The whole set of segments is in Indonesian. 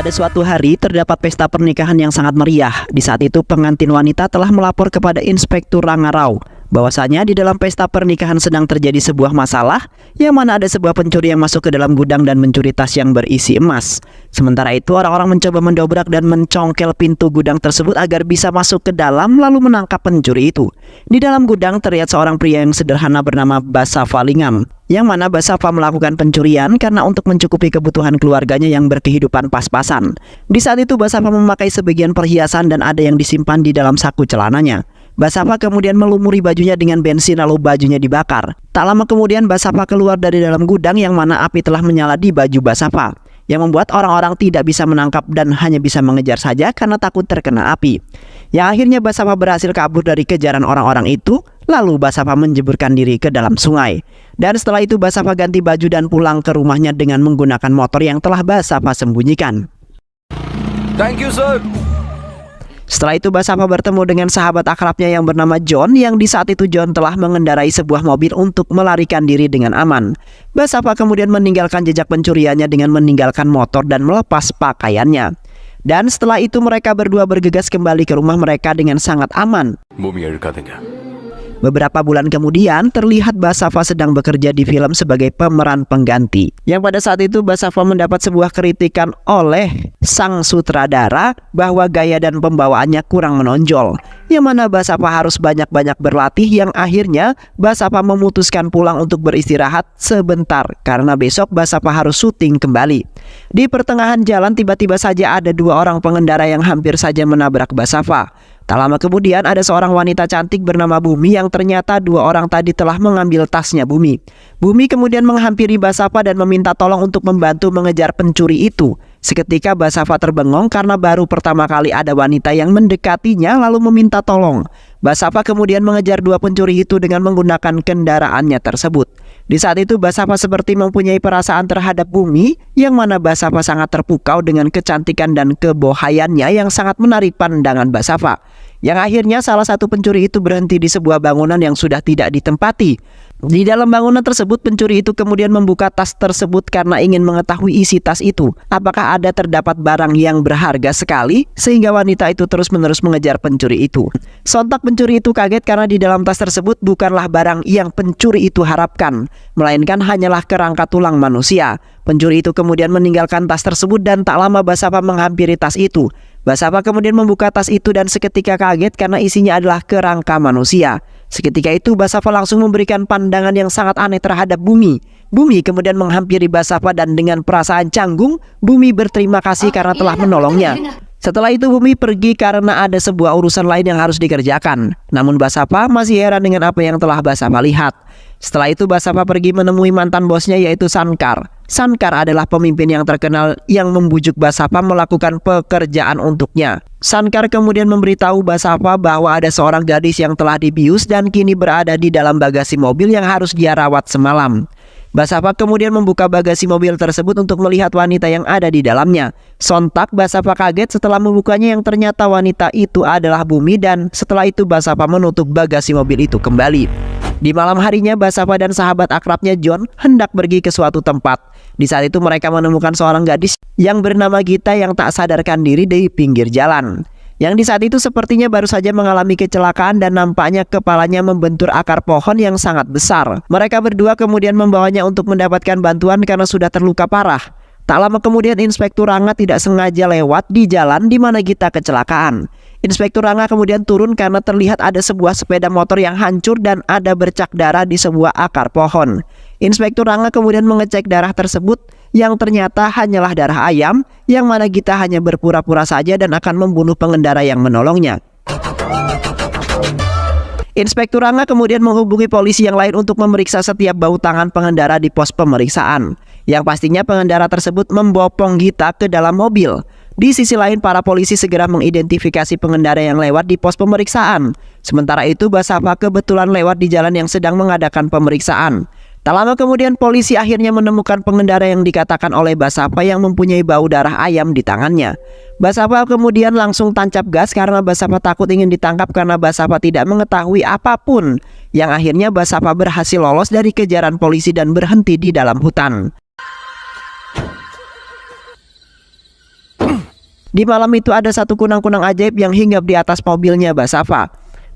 Pada suatu hari terdapat pesta pernikahan yang sangat meriah. Di saat itu pengantin wanita telah melapor kepada Inspektur Rangarau bahwasanya di dalam pesta pernikahan sedang terjadi sebuah masalah yang mana ada sebuah pencuri yang masuk ke dalam gudang dan mencuri tas yang berisi emas. Sementara itu orang-orang mencoba mendobrak dan mencongkel pintu gudang tersebut agar bisa masuk ke dalam lalu menangkap pencuri itu. Di dalam gudang terlihat seorang pria yang sederhana bernama Basafa Lingam, yang mana Basafa melakukan pencurian karena untuk mencukupi kebutuhan keluarganya yang berkehidupan pas-pasan. Di saat itu Basafa memakai sebagian perhiasan dan ada yang disimpan di dalam saku celananya. Basafa kemudian melumuri bajunya dengan bensin lalu bajunya dibakar. Tak lama kemudian Basafa keluar dari dalam gudang yang mana api telah menyala di baju Basafa, yang membuat orang-orang tidak bisa menangkap dan hanya bisa mengejar saja karena takut terkena api. Yang akhirnya Basafa berhasil kabur dari kejaran orang-orang itu. Lalu Basafa menjeburkan diri ke dalam sungai. Dan setelah itu Basafa ganti baju dan pulang ke rumahnya dengan menggunakan motor yang telah Basafa sembunyikan. Thank you, sir. Setelah itu Basafa bertemu dengan sahabat akrabnya yang bernama John, yang di saat itu John telah mengendarai sebuah mobil untuk melarikan diri dengan aman. Basafa kemudian meninggalkan jejak pencuriannya dengan meninggalkan motor dan melepas pakaiannya. Dan setelah itu mereka berdua bergegas kembali ke rumah mereka dengan sangat aman. Beberapa bulan kemudian terlihat Basafa sedang bekerja di film sebagai pemeran pengganti, yang pada saat itu Basafa mendapat sebuah kritikan oleh sang sutradara bahwa gaya dan pembawaannya kurang menonjol, yang mana Basafa harus banyak-banyak berlatih, yang akhirnya Basafa memutuskan pulang untuk beristirahat sebentar karena besok Basafa harus syuting kembali. Di pertengahan jalan tiba-tiba saja ada dua orang pengendara yang hampir saja menabrak Basafa. Tak lama kemudian ada seorang wanita cantik bernama Bumi yang ternyata dua orang tadi telah mengambil tasnya Bumi. Bumi kemudian menghampiri Basafa dan meminta tolong untuk membantu mengejar pencuri itu. Seketika Basafa terbengong karena baru pertama kali ada wanita yang mendekatinya lalu meminta tolong. Basafa kemudian mengejar dua pencuri itu dengan menggunakan kendaraannya tersebut. Di saat itu Basafa seperti mempunyai perasaan terhadap Bumi, yang mana Basafa sangat terpukau dengan kecantikan dan kebohayannya yang sangat menarik pandangan Basafa. Yang akhirnya salah satu pencuri itu berhenti di sebuah bangunan yang sudah tidak ditempati. Di dalam bangunan tersebut pencuri itu kemudian membuka tas tersebut karena ingin mengetahui isi tas itu, apakah ada terdapat barang yang berharga sekali, sehingga wanita itu terus-menerus mengejar pencuri itu. Sontak pencuri itu kaget karena di dalam tas tersebut bukanlah barang yang pencuri itu harapkan, melainkan hanyalah kerangka tulang manusia. Pencuri itu kemudian meninggalkan tas tersebut dan tak lama Basafa menghampiri tas itu. Basafa kemudian membuka tas itu dan seketika kaget karena isinya adalah kerangka manusia. Seketika itu Basafa langsung memberikan pandangan yang sangat aneh terhadap Bumi. Bumi kemudian menghampiri Basafa dan dengan perasaan canggung Bumi berterima kasih karena telah menolongnya. Setelah itu Bumi pergi karena ada sebuah urusan lain yang harus dikerjakan. Namun Basafa masih heran dengan apa yang telah Basafa lihat. Setelah itu Basafa pergi menemui mantan bosnya yaitu Sankar. Sankar adalah pemimpin yang terkenal yang membujuk Basafa melakukan pekerjaan untuknya. Sankar kemudian memberitahu Basafa bahwa ada seorang gadis yang telah dibius dan kini berada di dalam bagasi mobil yang harus dia rawat semalam. Basafa kemudian membuka bagasi mobil tersebut untuk melihat wanita yang ada di dalamnya. Sontak Basafa kaget setelah membukanya yang ternyata wanita itu adalah Bumi, dan setelah itu Basafa menutup bagasi mobil itu kembali. Di malam harinya Basafa dan sahabat akrabnya John hendak pergi ke suatu tempat. Di saat itu mereka menemukan seorang gadis yang bernama Gita yang tak sadarkan diri di pinggir jalan. Yang di saat itu sepertinya baru saja mengalami kecelakaan dan nampaknya kepalanya membentur akar pohon yang sangat besar. Mereka berdua kemudian membawanya untuk mendapatkan bantuan karena sudah terluka parah. Tak lama kemudian Inspektur Ranga tidak sengaja lewat di jalan di mana Gita kecelakaan. Inspektur Ranga kemudian turun karena terlihat ada sebuah sepeda motor yang hancur dan ada bercak darah di sebuah akar pohon. Inspektur Ranga kemudian mengecek darah tersebut, yang ternyata hanyalah darah ayam, yang mana Gita hanya berpura-pura saja dan akan membunuh pengendara yang menolongnya. Inspektur Ranga kemudian menghubungi polisi yang lain untuk memeriksa setiap bau tangan pengendara di pos pemeriksaan. Yang pastinya pengendara tersebut membopong Gita ke dalam mobil. Di sisi lain para polisi segera mengidentifikasi pengendara yang lewat di pos pemeriksaan. Sementara itu Basafa kebetulan lewat di jalan yang sedang mengadakan pemeriksaan. Tak lama kemudian polisi akhirnya menemukan pengendara yang dikatakan oleh Basafa yang mempunyai bau darah ayam di tangannya. Basafa kemudian langsung tancap gas karena Basafa takut ingin ditangkap karena Basafa tidak mengetahui apapun. Yang akhirnya Basafa berhasil lolos dari kejaran polisi dan berhenti di dalam hutan. Di malam itu ada satu kunang-kunang ajaib yang hinggap di atas mobilnya Basafa.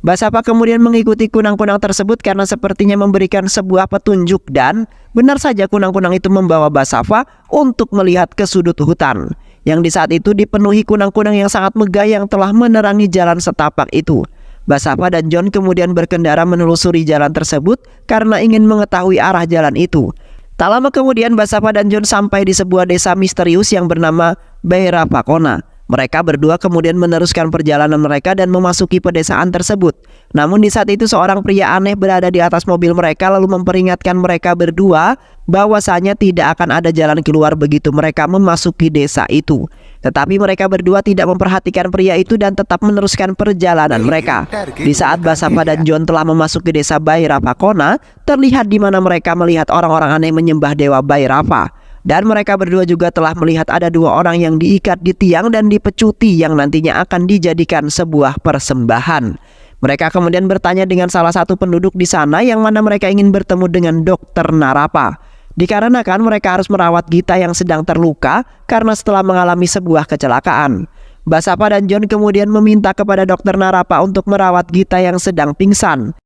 Basafa kemudian mengikuti kunang-kunang tersebut karena sepertinya memberikan sebuah petunjuk, dan benar saja kunang-kunang itu membawa Basafa untuk melihat ke sudut hutan yang di saat itu dipenuhi kunang-kunang yang sangat megah yang telah menerangi jalan setapak itu. Basafa dan John kemudian berkendara menelusuri jalan tersebut karena ingin mengetahui arah jalan itu. Tak lama kemudian Basafa dan John sampai di sebuah desa misterius yang bernama Baira Pakona. Mereka berdua kemudian meneruskan perjalanan mereka dan memasuki pedesaan tersebut. Namun di saat itu seorang pria aneh berada di atas mobil mereka lalu memperingatkan mereka berdua bahwasanya tidak akan ada jalan keluar begitu mereka memasuki desa itu. Tetapi mereka berdua tidak memperhatikan pria itu dan tetap meneruskan perjalanan mereka. Di saat Basafa dan John telah memasuki desa Baira Pakona, terlihat di mana mereka melihat orang-orang aneh menyembah dewa Bairapa. Dan mereka berdua juga telah melihat ada dua orang yang diikat di tiang dan dipecuti yang nantinya akan dijadikan sebuah persembahan. Mereka kemudian bertanya dengan salah satu penduduk di sana yang mana mereka ingin bertemu dengan Dokter Narapa. Dikarenakan mereka harus merawat Gita yang sedang terluka karena setelah mengalami sebuah kecelakaan. Basafa dan John kemudian meminta kepada Dokter Narapa untuk merawat Gita yang sedang pingsan.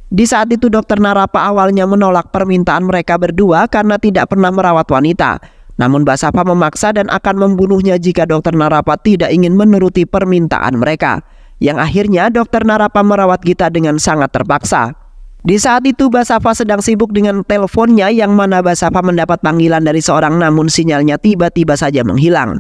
Di saat itu Dokter Narapa awalnya menolak permintaan mereka berdua karena tidak pernah merawat wanita. Namun Basafa memaksa dan akan membunuhnya jika Dokter Narapa tidak ingin menuruti permintaan mereka. Yang akhirnya Dokter Narapa merawat Gita dengan sangat terpaksa. Di saat itu Basafa sedang sibuk dengan teleponnya yang mana Basafa mendapat panggilan dari seorang namun sinyalnya tiba-tiba saja menghilang.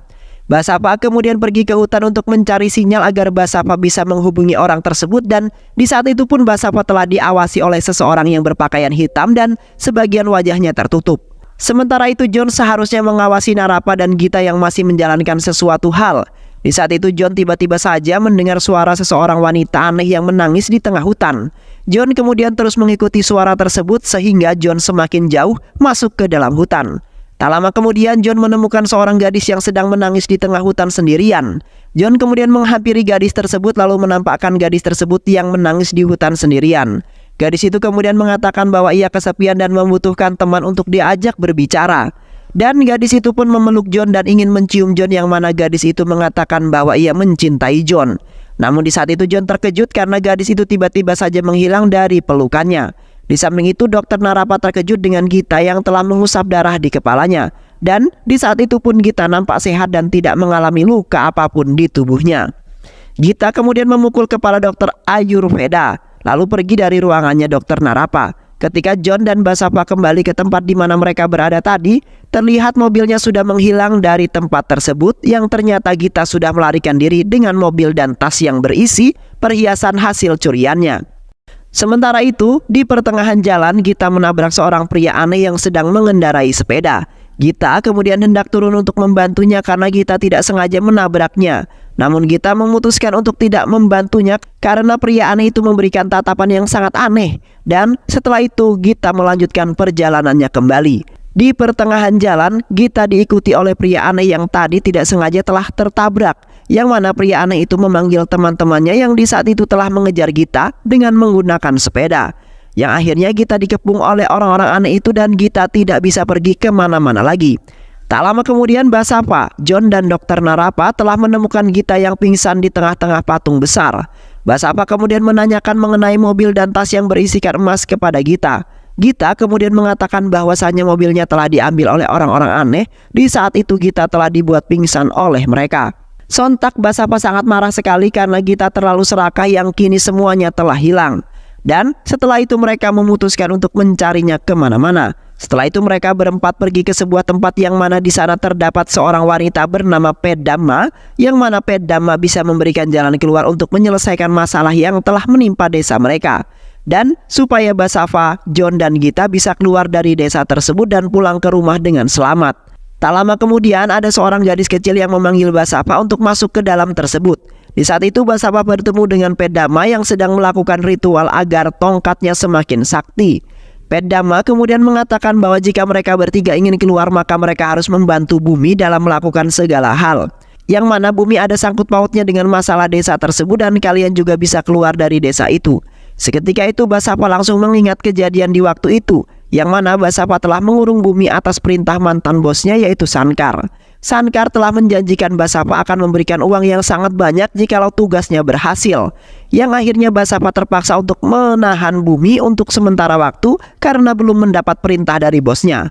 Basafa kemudian pergi ke hutan untuk mencari sinyal agar Basafa bisa menghubungi orang tersebut, dan di saat itu pun Basafa telah diawasi oleh seseorang yang berpakaian hitam dan sebagian wajahnya tertutup. Sementara itu John seharusnya mengawasi Narapa dan Gita yang masih menjalankan sesuatu hal. Di saat itu John tiba-tiba saja mendengar suara seseorang wanita aneh yang menangis di tengah hutan. John kemudian terus mengikuti suara tersebut sehingga John semakin jauh masuk ke dalam hutan. Tak lama kemudian John menemukan seorang gadis yang sedang menangis di tengah hutan sendirian. John kemudian menghampiri gadis tersebut lalu menampakkan gadis tersebut yang menangis di hutan sendirian. Gadis itu kemudian mengatakan bahwa ia kesepian dan membutuhkan teman untuk diajak berbicara. Dan gadis itu pun memeluk John dan ingin mencium John yang mana gadis itu mengatakan bahwa ia mencintai John. Namun di saat itu John terkejut karena gadis itu tiba-tiba saja menghilang dari pelukannya. Di samping itu Dokter Narapa terkejut dengan Gita yang telah mengusap darah di kepalanya. Dan di saat itu pun Gita nampak sehat dan tidak mengalami luka apapun di tubuhnya. Gita kemudian memukul kepala Dokter Ayurveda lalu pergi dari ruangannya Dokter Narapa. Ketika John dan Basafa kembali ke tempat di mana mereka berada tadi, terlihat mobilnya sudah menghilang dari tempat tersebut yang ternyata Gita sudah melarikan diri dengan mobil dan tas yang berisi perhiasan hasil curiannya. Sementara itu, di pertengahan jalan Gita menabrak seorang pria aneh yang sedang mengendarai sepeda. Gita kemudian hendak turun untuk membantunya karena Gita tidak sengaja menabraknya. Namun Gita memutuskan untuk tidak membantunya karena pria aneh itu memberikan tatapan yang sangat aneh. Dan setelah itu Gita melanjutkan perjalanannya kembali. Di pertengahan jalan, Gita diikuti oleh pria aneh yang tadi tidak sengaja telah tertabrak. Yang mana pria aneh itu memanggil teman-temannya yang di saat itu telah mengejar Gita dengan menggunakan sepeda. Yang akhirnya Gita dikepung oleh orang-orang aneh itu dan Gita tidak bisa pergi kemana-mana lagi. Tak lama kemudian Basafa, John dan Dokter Narapa telah menemukan Gita yang pingsan di tengah-tengah patung besar. Basafa kemudian menanyakan mengenai mobil dan tas yang berisikan emas kepada Gita. Gita kemudian mengatakan bahwasannya mobilnya telah diambil oleh orang-orang aneh. Di saat itu Gita telah dibuat pingsan oleh mereka. Sontak Basafa sangat marah sekali karena Gita terlalu serakah yang kini semuanya telah hilang. Dan setelah itu mereka memutuskan untuk mencarinya kemana-mana. Setelah itu mereka berempat pergi ke sebuah tempat yang mana di sana terdapat seorang wanita bernama Pedama, yang mana Pedama bisa memberikan jalan keluar untuk menyelesaikan masalah yang telah menimpa desa mereka. Dan supaya Basafa, John dan Gita bisa keluar dari desa tersebut dan pulang ke rumah dengan selamat. Tak lama kemudian ada seorang gadis kecil yang memanggil Basafa untuk masuk ke dalam tersebut. Di saat itu Basafa bertemu dengan Pedama yang sedang melakukan ritual agar tongkatnya semakin sakti. Pedama kemudian mengatakan bahwa jika mereka bertiga ingin keluar maka mereka harus membantu Bumi dalam melakukan segala hal. Yang mana Bumi ada sangkut pautnya dengan masalah desa tersebut dan kalian juga bisa keluar dari desa itu. Seketika itu Basafa langsung mengingat kejadian di waktu itu, yang mana Basafa telah mengurung Bumi atas perintah mantan bosnya yaitu Sankar. Sankar telah menjanjikan Basava akan memberikan uang yang sangat banyak jikalau tugasnya berhasil. Yang akhirnya Basava terpaksa untuk menahan Bumi untuk sementara waktu karena belum mendapat perintah dari bosnya.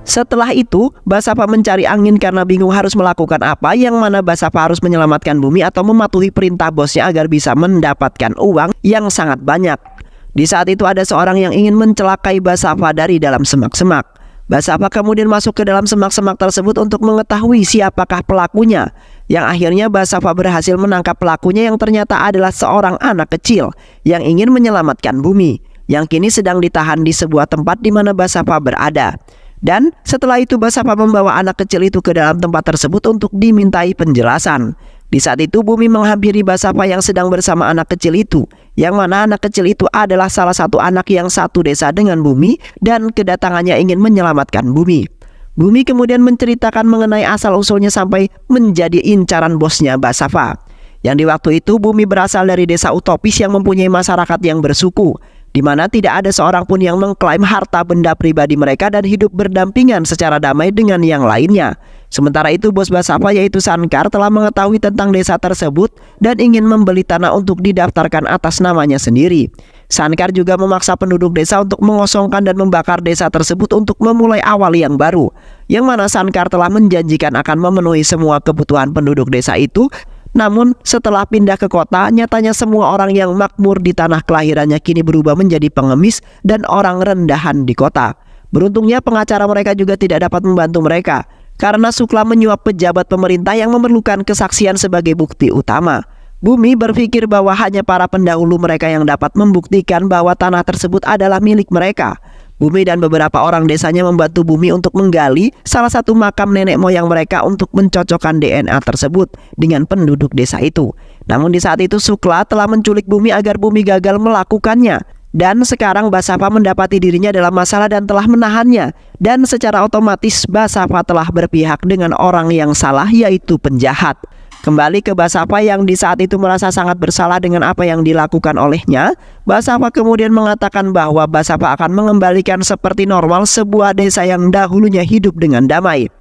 Setelah itu, Basava mencari angin karena bingung harus melakukan apa, yang mana Basava harus menyelamatkan Bumi atau mematuhi perintah bosnya agar bisa mendapatkan uang yang sangat banyak. Di saat itu ada seorang yang ingin mencelakai Basava dari dalam semak-semak. Basava kemudian masuk ke dalam semak-semak tersebut untuk mengetahui siapakah pelakunya. Yang akhirnya Basava berhasil menangkap pelakunya yang ternyata adalah seorang anak kecil yang ingin menyelamatkan Bumi, yang kini sedang ditahan di sebuah tempat di mana Basava berada. Dan setelah itu Basava membawa anak kecil itu ke dalam tempat tersebut untuk dimintai penjelasan. Di saat itu Bumi menghampiri Basava yang sedang bersama anak kecil itu, yang mana anak kecil itu adalah salah satu anak yang satu desa dengan Bumi dan kedatangannya ingin menyelamatkan Bumi. Bumi kemudian menceritakan mengenai asal-usulnya sampai menjadi incaran bosnya Basava. Yang di waktu itu Bumi berasal dari desa utopis yang mempunyai masyarakat yang bersuku, di mana tidak ada seorang pun yang mengklaim harta benda pribadi mereka dan hidup berdampingan secara damai dengan yang lainnya. Sementara itu bos Basava yaitu Sankar telah mengetahui tentang desa tersebut dan ingin membeli tanah untuk didaftarkan atas namanya sendiri. Sankar juga memaksa penduduk desa untuk mengosongkan dan membakar desa tersebut untuk memulai awal yang baru, yang mana Sankar telah menjanjikan akan memenuhi semua kebutuhan penduduk desa itu. Namun setelah pindah ke kota, nyatanya semua orang yang makmur di tanah kelahirannya kini berubah menjadi pengemis dan orang rendahan di kota. Beruntungnya pengacara mereka juga tidak dapat membantu mereka, karena Sukla menyuap pejabat pemerintah yang memerlukan kesaksian sebagai bukti utama. Bumi berpikir bahwa hanya para pendahulu mereka yang dapat membuktikan bahwa tanah tersebut adalah milik mereka. Bumi dan beberapa orang desanya membantu Bumi untuk menggali salah satu makam nenek moyang mereka untuk mencocokkan DNA tersebut dengan penduduk desa itu. Namun di saat itu Sukla telah menculik Bumi agar Bumi gagal melakukannya. Dan sekarang Basava mendapati dirinya dalam masalah dan telah menahannya. Dan secara otomatis Basava telah berpihak dengan orang yang salah, yaitu penjahat. Kembali ke Basava yang di saat itu merasa sangat bersalah dengan apa yang dilakukan olehnya. Basava kemudian mengatakan bahwa Basava akan mengembalikan seperti normal sebuah desa yang dahulunya hidup dengan damai.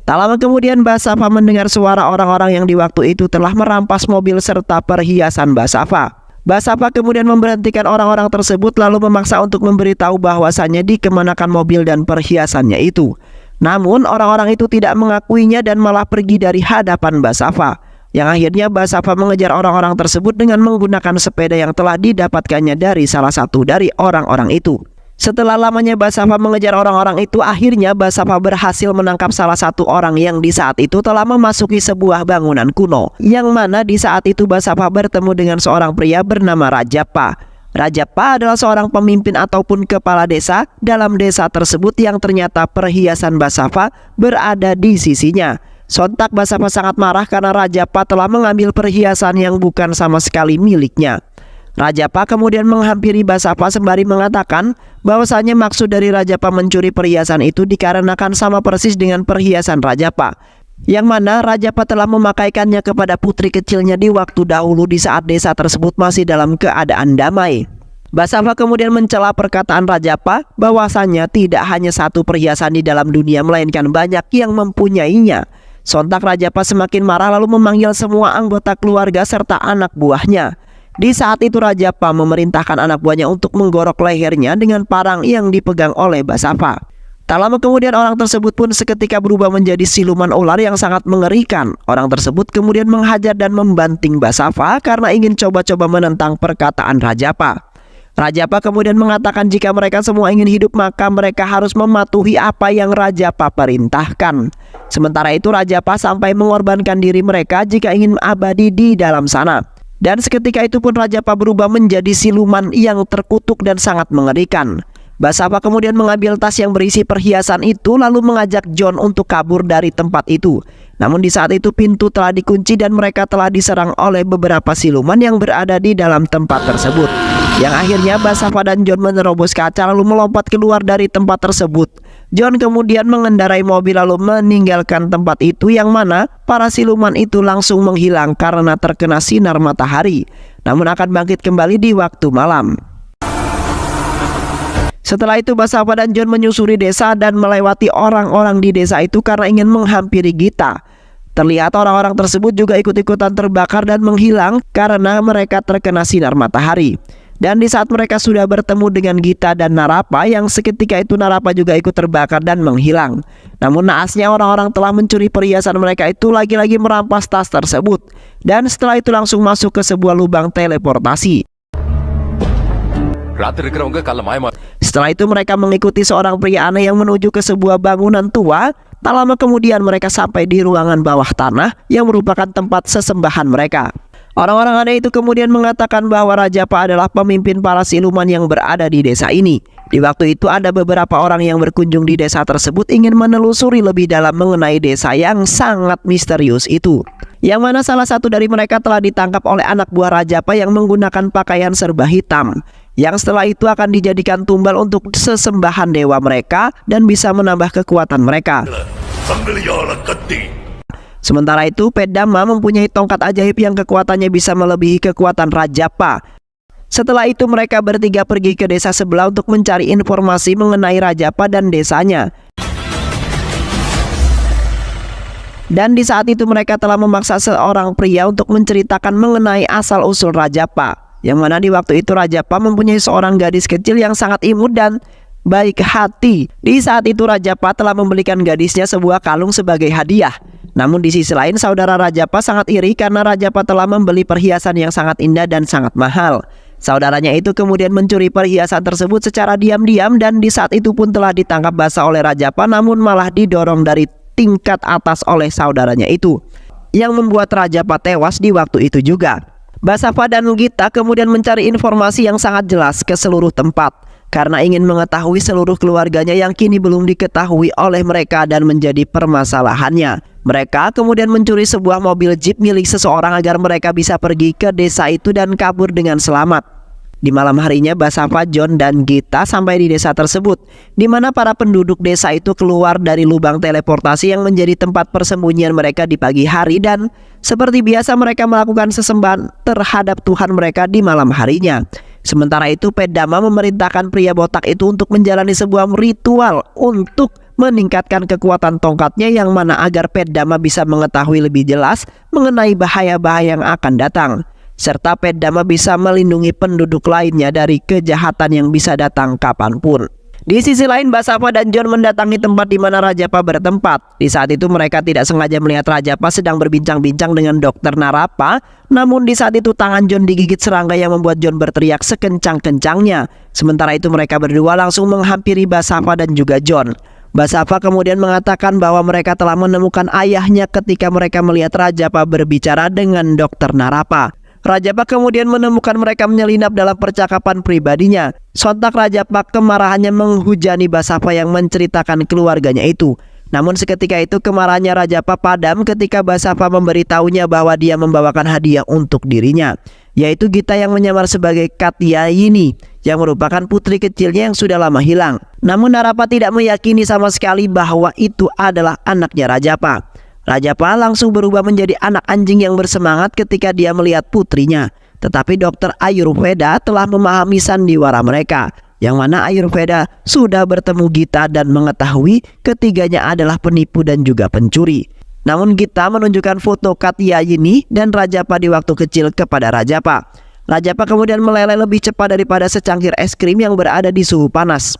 Tak lama kemudian Basava mendengar suara orang-orang yang di waktu itu telah merampas mobil serta perhiasan Basava. Basava kemudian memberhentikan orang-orang tersebut lalu memaksa untuk memberitahu bahwasannya dikemanakan mobil dan perhiasannya itu. Namun orang-orang itu tidak mengakuinya dan malah pergi dari hadapan Basava. Yang akhirnya Basava mengejar orang-orang tersebut dengan menggunakan sepeda yang telah didapatkannya dari salah satu dari orang-orang itu. Setelah lamanya Basava mengejar orang-orang itu, akhirnya Basava berhasil menangkap salah satu orang yang di saat itu telah memasuki sebuah bangunan kuno. Yang mana di saat itu Basava bertemu dengan seorang pria bernama Rajappa. Rajappa adalah seorang pemimpin ataupun kepala desa dalam desa tersebut yang ternyata perhiasan Basava berada di sisinya. Sontak Basava sangat marah karena Rajappa telah mengambil perhiasan yang bukan sama sekali miliknya. Rajappa kemudian menghampiri Basava sembari mengatakan bahwasanya maksud dari Rajappa mencuri perhiasan itu dikarenakan sama persis dengan perhiasan Rajappa, yang mana Rajappa telah memakaikannya kepada putri kecilnya di waktu dahulu di saat desa tersebut masih dalam keadaan damai. Basava kemudian mencela perkataan Rajappa bahwasanya tidak hanya satu perhiasan di dalam dunia melainkan banyak yang mempunyainya. Sontak Rajappa semakin marah lalu memanggil semua anggota keluarga serta anak buahnya. Di saat itu Rajappa memerintahkan anak buahnya untuk menggorok lehernya dengan parang yang dipegang oleh Basava. Tak lama kemudian orang tersebut pun seketika berubah menjadi siluman ular yang sangat mengerikan. Orang tersebut kemudian menghajar dan membanting Basava karena ingin coba-coba menentang perkataan Rajappa. Rajappa kemudian mengatakan jika mereka semua ingin hidup maka mereka harus mematuhi apa yang Rajappa perintahkan. Sementara itu Rajappa sampai mengorbankan diri mereka jika ingin abadi di dalam sana. Dan seketika itu pun Rajappa berubah menjadi siluman yang terkutuk dan sangat mengerikan. Basava kemudian mengambil tas yang berisi perhiasan itu lalu mengajak John untuk kabur dari tempat itu. Namun di saat itu pintu telah dikunci dan mereka telah diserang oleh beberapa siluman yang berada di dalam tempat tersebut. Yang akhirnya Basava dan John menerobos kaca lalu melompat keluar dari tempat tersebut. John kemudian mengendarai mobil lalu meninggalkan tempat itu, yang mana para siluman itu langsung menghilang karena terkena sinar matahari, namun akan bangkit kembali di waktu malam. Setelah itu Basafa dan John menyusuri desa dan melewati orang-orang di desa itu karena ingin menghampiri Gita. Terlihat orang-orang tersebut juga ikut-ikutan terbakar dan menghilang karena mereka terkena sinar matahari. Dan di saat mereka sudah bertemu dengan Gita dan Narapa, yang seketika itu Narapa juga ikut terbakar dan menghilang. Namun naasnya orang-orang telah mencuri perhiasan mereka itu lagi-lagi merampas tas tersebut. Dan setelah itu langsung masuk ke sebuah lubang teleportasi. Setelah itu mereka mengikuti seorang pria aneh yang menuju ke sebuah bangunan tua. Tak lama kemudian mereka sampai di ruangan bawah tanah yang merupakan tempat sesembahan mereka. Orang-orang aneh itu kemudian mengatakan bahwa Rajapa adalah pemimpin para siluman yang berada di desa ini. Di waktu itu ada beberapa orang yang berkunjung di desa tersebut ingin menelusuri lebih dalam mengenai desa yang sangat misterius itu. Yang mana salah satu dari mereka telah ditangkap oleh anak buah Rajapa yang menggunakan pakaian serba hitam, yang setelah itu akan dijadikan tumbal untuk sesembahan dewa mereka dan bisa menambah kekuatan mereka. Sementara itu Pedama mempunyai tongkat ajaib yang kekuatannya bisa melebihi kekuatan Rajapa. Setelah itu mereka bertiga pergi ke desa sebelah untuk mencari informasi mengenai Rajapa dan desanya. Dan di saat itu mereka telah memaksa seorang pria untuk menceritakan mengenai asal-usul Rajapa. Yang mana di waktu itu Rajapa mempunyai seorang gadis kecil yang sangat imut dan baik hati. Di saat itu Rajapa telah membelikan gadisnya sebuah kalung sebagai hadiah. Namun di sisi lain saudara Rajapa sangat iri karena Rajapa telah membeli perhiasan yang sangat indah dan sangat mahal. Saudaranya itu kemudian mencuri perhiasan tersebut secara diam-diam dan di saat itu pun telah ditangkap basah oleh Rajapa, namun malah didorong dari tingkat atas oleh saudaranya itu, yang membuat Rajapa tewas di waktu itu juga. Basafa dan Gita kemudian mencari informasi yang sangat jelas ke seluruh tempat karena ingin mengetahui seluruh keluarganya yang kini belum diketahui oleh mereka dan menjadi permasalahannya. Mereka kemudian mencuri sebuah mobil jeep milik seseorang agar mereka bisa pergi ke desa itu dan kabur dengan selamat. Di malam harinya Basafa, John, dan Gita sampai di desa tersebut, di mana para penduduk desa itu keluar dari lubang teleportasi yang menjadi tempat persembunyian mereka di pagi hari, dan seperti biasa mereka melakukan sesembahan terhadap Tuhan mereka di malam harinya. Sementara itu Pedama memerintahkan pria botak itu untuk menjalani sebuah ritual untuk meningkatkan kekuatan tongkatnya, yang mana agar Pedama bisa mengetahui lebih jelas mengenai bahaya-bahaya yang akan datang, serta Pedama bisa melindungi penduduk lainnya dari kejahatan yang bisa datang kapanpun. Di sisi lain Basafa dan John mendatangi tempat di mana Rajapa bertempat. Di saat itu mereka tidak sengaja melihat Rajapa sedang berbincang-bincang dengan Dokter Narapa. Namun di saat itu tangan John digigit serangga yang membuat John berteriak sekencang-kencangnya. Sementara itu mereka berdua langsung menghampiri Basafa dan juga John. Basafa kemudian mengatakan bahwa mereka telah menemukan ayahnya ketika mereka melihat Rajapa berbicara dengan Dokter Narapa. Rajapa kemudian menemukan mereka menyelinap dalam percakapan pribadinya. Sontak Rajapa kemarahannya menghujani Basafa yang menceritakan keluarganya itu. Namun seketika itu kemarahannya Rajapa padam ketika Basafa memberitahunya bahwa dia membawakan hadiah untuk dirinya, yaitu Gita yang menyamar sebagai Katyayini, yang merupakan putri kecilnya yang sudah lama hilang. Namun Narapa tidak meyakini sama sekali bahwa itu adalah anaknya Rajapa. Rajapa langsung berubah menjadi anak anjing yang bersemangat ketika dia melihat putrinya. Tetapi dokter Ayurveda telah memahami sandiwara mereka, yang mana Ayurveda sudah bertemu Gita dan mengetahui ketiganya adalah penipu dan juga pencuri. Namun Gita menunjukkan foto Katyayini dan Rajapa di waktu kecil kepada Rajapa. Rajapa kemudian meleleh lebih cepat daripada secangkir es krim yang berada di suhu panas.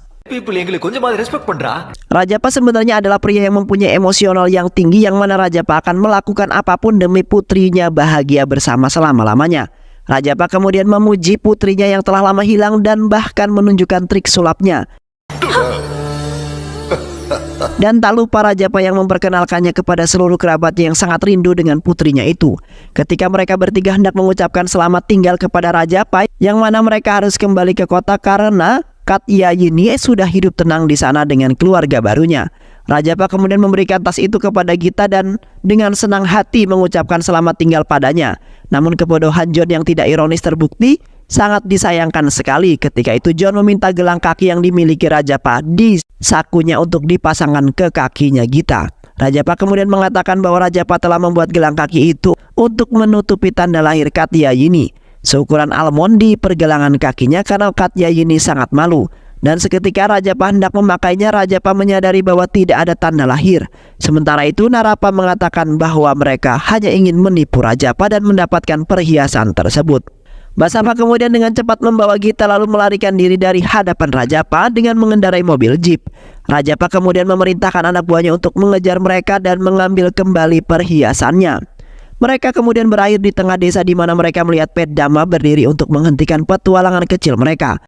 Rajapa sebenarnya adalah pria yang mempunyai emosional yang tinggi, yang mana Rajapa akan melakukan apapun demi putrinya bahagia bersama selama-lamanya. Rajapa kemudian memuji putrinya yang telah lama hilang dan bahkan menunjukkan trik sulapnya. Dan tak lupa Rajapa yang memperkenalkannya kepada seluruh kerabatnya yang sangat rindu dengan putrinya itu. Ketika mereka bertiga hendak mengucapkan selamat tinggal kepada Rajapa, yang mana mereka harus kembali ke kota karena Katyayini sudah hidup tenang di sana dengan keluarga barunya. Rajapa kemudian memberikan tas itu kepada Gita dan dengan senang hati mengucapkan selamat tinggal padanya. Namun kebodohan John yang tidak ironis terbukti. Sangat disayangkan sekali ketika itu John meminta gelang kaki yang dimiliki Rajapa di sakunya untuk dipasangkan ke kakinya Gita. Rajapa kemudian mengatakan bahwa Rajapa telah membuat gelang kaki itu untuk menutupi tanda lahir Katyayini, seukuran almond di pergelangan kakinya, karena Katyayini sangat malu. Dan seketika Rajapa hendak memakainya, Rajapa menyadari bahwa tidak ada tanda lahir. Sementara itu Narapa mengatakan bahwa mereka hanya ingin menipu Rajapa dan mendapatkan perhiasan tersebut. Basava kemudian dengan cepat membawa Gita lalu melarikan diri dari hadapan Rajapa dengan mengendarai mobil jeep. Rajapa kemudian memerintahkan anak buahnya untuk mengejar mereka dan mengambil kembali perhiasannya. Mereka kemudian berakhir di tengah desa di mana mereka melihat Peddama berdiri untuk menghentikan petualangan kecil mereka.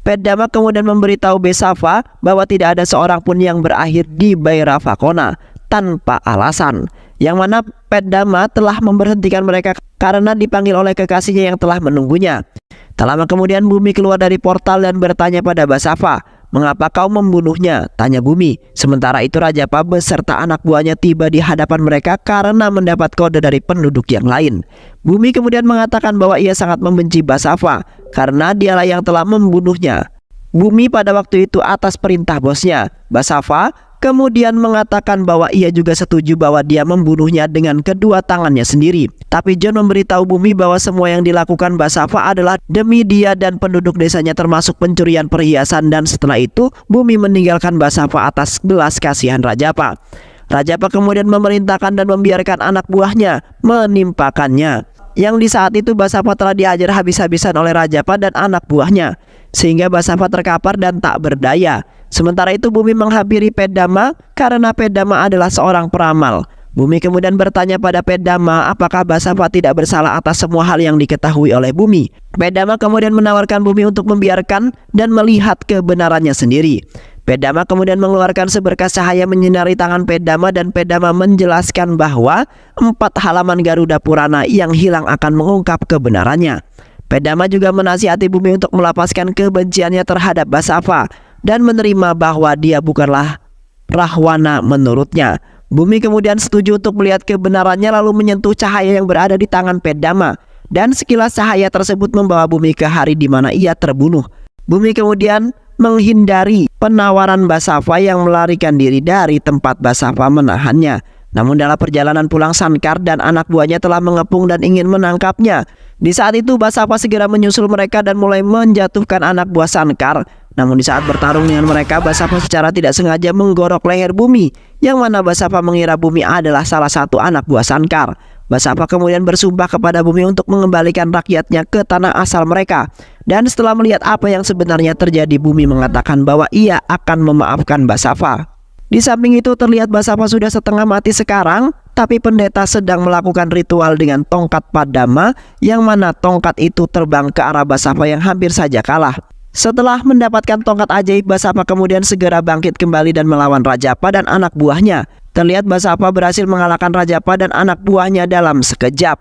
Peddama kemudian memberitahu Basava bahwa tidak ada seorang pun yang berakhir di Bairavakona tanpa alasan, yang mana Peddama telah memberhentikan mereka karena dipanggil oleh kekasihnya yang telah menunggunya. Tak lama kemudian Bumi keluar dari portal dan bertanya pada Basava, "Mengapa kau membunuhnya?" tanya Bumi. Sementara itu Rajapa beserta anak buahnya tiba di hadapan mereka karena mendapat kode dari penduduk yang lain. Bumi kemudian mengatakan bahwa ia sangat membenci Basava karena dialah yang telah membunuhnya. Bumi pada waktu itu atas perintah bosnya. Basava kemudian mengatakan bahwa ia juga setuju bahwa dia membunuhnya dengan kedua tangannya sendiri. Tapi John memberitahu Bumi bahwa semua yang dilakukan Basava adalah demi dia dan penduduk desanya, termasuk pencurian perhiasan, dan setelah itu Bumi meninggalkan Basava atas belas kasihan Rajapa. Rajapa kemudian memerintahkan dan membiarkan anak buahnya menimpakannya. Yang di saat itu Basava telah diajar habis-habisan oleh Rajapa dan anak buahnya, sehingga Basava terkapar dan tak berdaya. Sementara itu Bumi menghampiri Peddama karena Peddama adalah seorang peramal. Bumi kemudian bertanya pada Peddama apakah Basava tidak bersalah atas semua hal yang diketahui oleh Bumi. Peddama kemudian menawarkan Bumi untuk membiarkan dan melihat kebenarannya sendiri. Peddama kemudian mengeluarkan seberkas cahaya menyinari tangan Peddama dan Peddama menjelaskan bahwa 4 halaman Garuda Purana yang hilang akan mengungkap kebenarannya. Peddama juga menasihati Bumi untuk melepaskan kebenciannya terhadap Basava dan menerima bahwa dia bukanlah Rahwana menurutnya. Bumi kemudian setuju untuk melihat kebenarannya lalu menyentuh cahaya yang berada di tangan Peddama, dan sekilas cahaya tersebut membawa Bumi ke hari di mana ia terbunuh. Bumi kemudian menghindari penawaran Basava yang melarikan diri dari tempat Basava menahannya. Namun dalam perjalanan pulang Sankar dan anak buahnya telah mengepung dan ingin menangkapnya. Di saat itu Basava segera menyusul mereka dan mulai menjatuhkan anak buah Sankar. Namun di saat bertarung dengan mereka, Basava secara tidak sengaja menggorok leher Bumi, yang mana Basava mengira Bumi adalah salah satu anak buah Sankar. Basava kemudian bersumpah kepada Bumi untuk mengembalikan rakyatnya ke tanah asal mereka. Dan setelah melihat apa yang sebenarnya terjadi, Bumi mengatakan bahwa ia akan memaafkan Basava. Di samping itu terlihat Basava sudah setengah mati sekarang, tapi pendeta sedang melakukan ritual dengan tongkat Padama, yang mana tongkat itu terbang ke arah Basava yang hampir saja kalah. Setelah mendapatkan tongkat ajaib, Basava kemudian segera bangkit kembali dan melawan Rajapa dan anak buahnya. Terlihat Basava berhasil mengalahkan Rajapa dan anak buahnya dalam sekejap.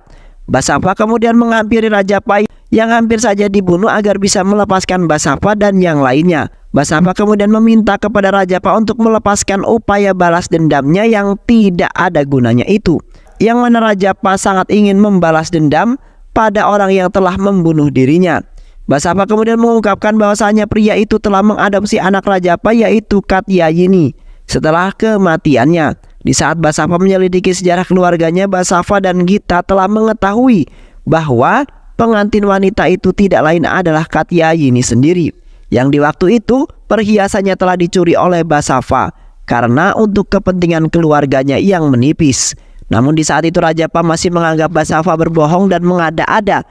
Basava kemudian menghampiri Rajapa yang hampir saja dibunuh agar bisa melepaskan Basava dan yang lainnya. Basava kemudian meminta kepada Rajapa untuk melepaskan upaya balas dendamnya yang tidak ada gunanya itu, yang mana Rajapa sangat ingin membalas dendam pada orang yang telah membunuh dirinya. Basava kemudian mengungkapkan bahwasanya pria itu telah mengadopsi anak Rajapa, yaitu Katyayini, setelah kematiannya. Di saat Basava menyelidiki sejarah keluarganya, Basava dan Gita telah mengetahui bahwa pengantin wanita itu tidak lain adalah Katyayini sendiri, yang di waktu itu perhiasannya telah dicuri oleh Basava karena untuk kepentingan keluarganya yang menipis. Namun di saat itu Rajapa masih menganggap Basava berbohong dan mengada-ada.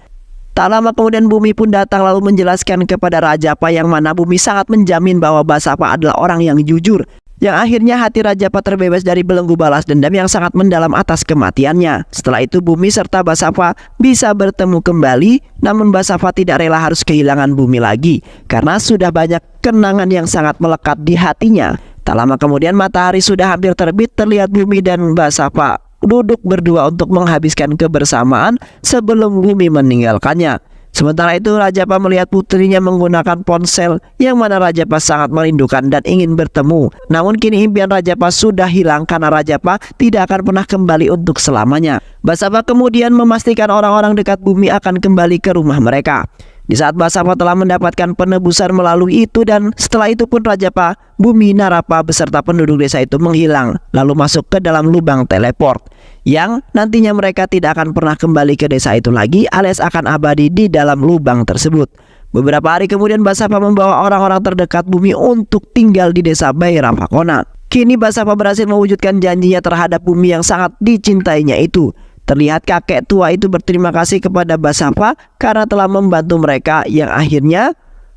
Tak lama kemudian Bumi pun datang lalu menjelaskan kepada Rajapa, yang mana Bumi sangat menjamin bahwa Basava adalah orang yang jujur, yang akhirnya hati Rajapa terbebas dari belenggu balas dendam yang sangat mendalam atas kematiannya. Setelah itu Bumi serta Basava bisa bertemu kembali, namun Basava tidak rela harus kehilangan Bumi lagi karena sudah banyak kenangan yang sangat melekat di hatinya. Tak lama kemudian matahari sudah hampir terbit, terlihat Bumi dan Basava duduk berdua untuk menghabiskan kebersamaan sebelum Bumi meninggalkannya. Sementara itu Rajapa melihat putrinya menggunakan ponsel, yang mana Rajapa sangat merindukan dan ingin bertemu. Namun kini impian Rajapa sudah hilang karena Rajapa tidak akan pernah kembali untuk selamanya. Basava kemudian memastikan orang-orang dekat Bumi akan kembali ke rumah mereka. Di saat Basava telah mendapatkan penebusan melalui itu, dan setelah itu pun Rajapa, Bumi, Narapa beserta penduduk desa itu menghilang lalu masuk ke dalam lubang teleport, yang nantinya mereka tidak akan pernah kembali ke desa itu lagi alias akan abadi di dalam lubang tersebut. Beberapa hari kemudian Basava membawa orang-orang terdekat Bumi untuk tinggal di desa Baira Pakona. Kini Basava berhasil mewujudkan janjinya terhadap Bumi yang sangat dicintainya itu. Terlihat kakek tua itu berterima kasih kepada Basava karena telah membantu mereka yang akhirnya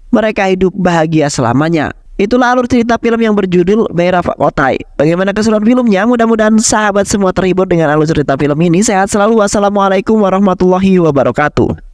mereka hidup bahagia selamanya. Itulah alur cerita film yang berjudul Baira Pakota. Bagaimana keseruan filmnya? Mudah-mudahan sahabat semua terhibur dengan alur cerita film ini. Sehat selalu. Wassalamualaikum warahmatullahi wabarakatuh.